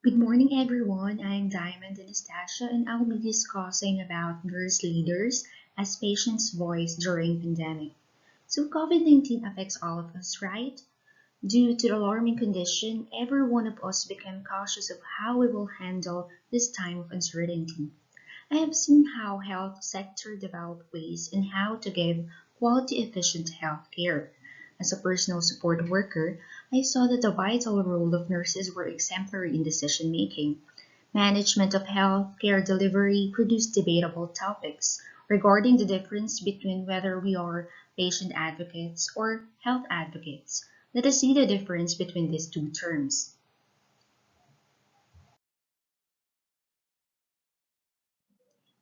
Good morning, everyone. I'm Diamond Anastasia, and I'll be discussing about nurse leaders as patients' voice during pandemic. So, COVID-19 affects all of us, right? Due to the alarming condition, every one of us became cautious of how we will handle this time of uncertainty. I have seen how health sector develop ways in how to give quality efficient health care. As a personal support worker, I saw that the vital role of nurses were exemplary in decision making. Management of health care delivery produced debatable topics regarding the difference between whether we are patient advocates or health advocates. Let us see the difference between these two terms.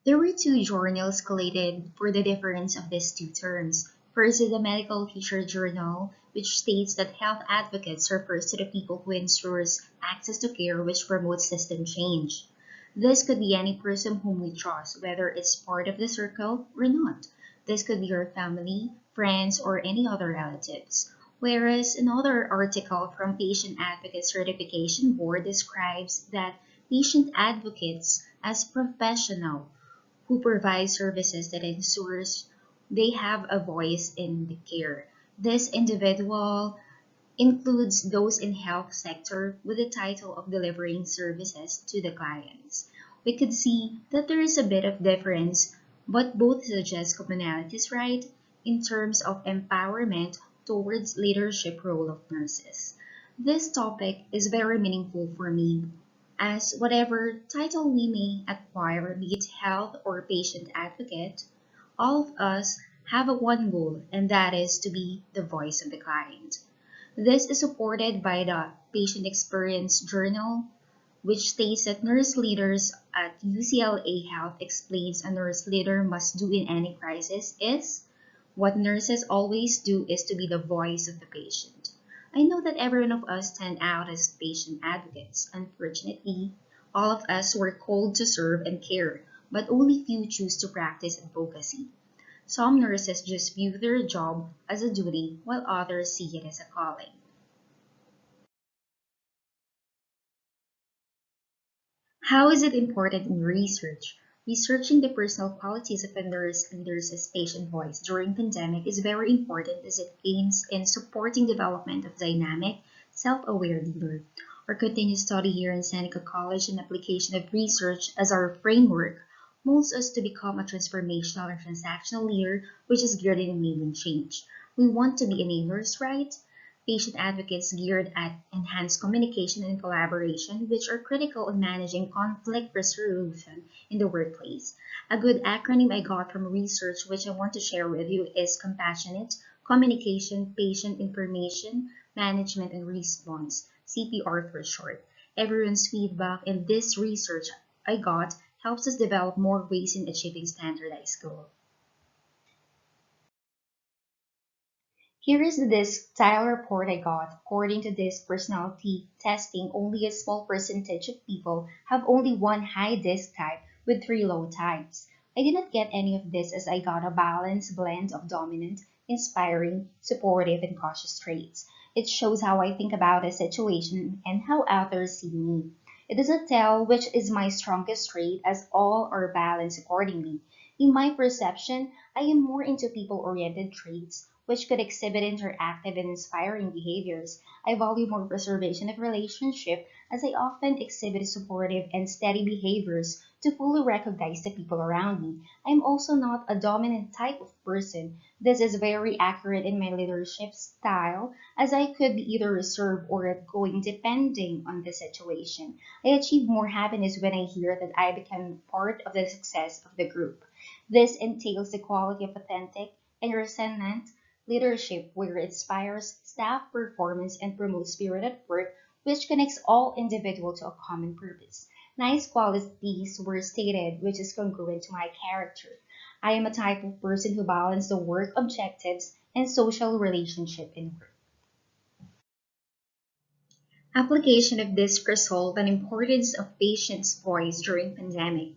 There were two journals collated for the difference of these two terms. First is the Medical Teacher Journal, which states that health advocates refers to the people who ensures access to care which promotes system change. This could be any person whom we trust, whether it's part of the circle or not. This could be your family, friends, or any other relatives. Whereas another article from Patient Advocate Certification Board describes that patient advocates as professional who provide services that ensures they have a voice in the care. This individual includes those in health sector with the title of delivering services to the clients. We could see that there is a bit of difference, but both suggest commonalities, right, in terms of empowerment towards leadership role of nurses. This topic is very meaningful for me as whatever title we may acquire, be it health or patient advocate, all of us have a one goal, and that is to be the voice of the client. This is supported by the Patient Experience Journal, which states that nurse leaders at UCLA Health explains a nurse leader must do in any crisis is what nurses always do is to be the voice of the patient. I know that every one of us stand out as patient advocates. Unfortunately, all of us were called to serve and care, but only few choose to practice advocacy. Some nurses just view their job as a duty, while others see it as a calling. How is it important in research? Researching the personal qualities of a nurse leader's patient voice during pandemic is very important as it aims in supporting development of dynamic, self-aware leader. Our continued study here in Seneca College and application of research as our framework molds us to become a transformational and transactional leader which is geared in enabling change. We want to be enablers, right? Patient advocates geared at enhanced communication and collaboration, which are critical in managing conflict resolution in the workplace. A good acronym I got from research, which I want to share with you, is Compassionate Communication, Patient Information, Management, and Response, CPR for short. Everyone's feedback in this research I got helps us develop more ways in achieving standardized goals. Here is this style report I got. According to this personality testing, only a small percentage of people have only one high disc type with three low types. I did not get any of this as I got a balanced blend of dominant, inspiring, supportive, and cautious traits. It shows how I think about a situation and how others see me. It doesn't tell which is my strongest trait as all are balanced accordingly. In my perception, I am more into people-oriented traits which could exhibit interactive and inspiring behaviors. I value more preservation of relationship as I often exhibit supportive and steady behaviors to fully recognize the people around me. I am also not a dominant type of person. This is very accurate in my leadership style as I could be either reserved or outgoing depending on the situation. I achieve more happiness when I hear that I become part of the success of the group. This entails the quality of authentic and resonant leadership where it inspires staff performance and promotes spirit at work, which connects all individuals to a common purpose. Nice qualities were stated, which is congruent to my character. I am a type of person who balances the work objectives and social relationship in work. Application of this result and importance of patients' voice during pandemic.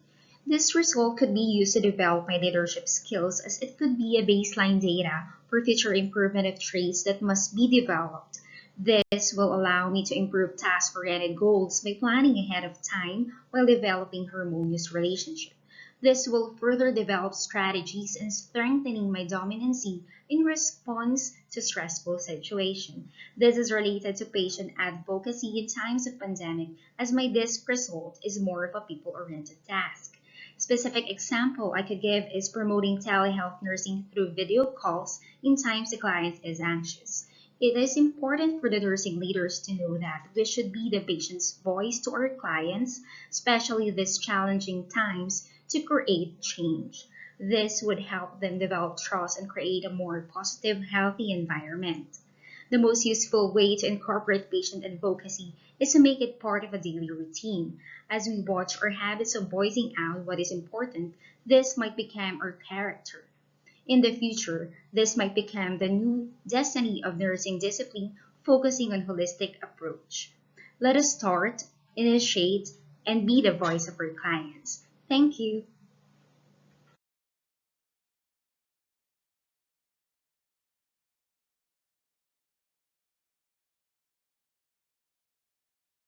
This result could be used to develop my leadership skills as it could be a baseline data for future improvement of traits that must be developed. This will allow me to improve task-oriented goals by planning ahead of time while developing harmonious relationships. This will further develop strategies and strengthening my dominancy in response to stressful situations. This is related to patient advocacy in times of pandemic, as my disk result is more of a people-oriented task. Specific example I could give is promoting telehealth nursing through video calls in times the client is anxious. It is important for the nursing leaders to know that we should be the patient's voice to our clients, especially these challenging times, to create change. This would help them develop trust and create a more positive, healthy environment. The most useful way to incorporate patient advocacy is to make it part of a daily routine. As we watch our habits of voicing out what is important, this might become our character. In the future, this might become the new destiny of nursing discipline, focusing on holistic approach. Let us start, initiate, and be the voice of our clients. Thank you.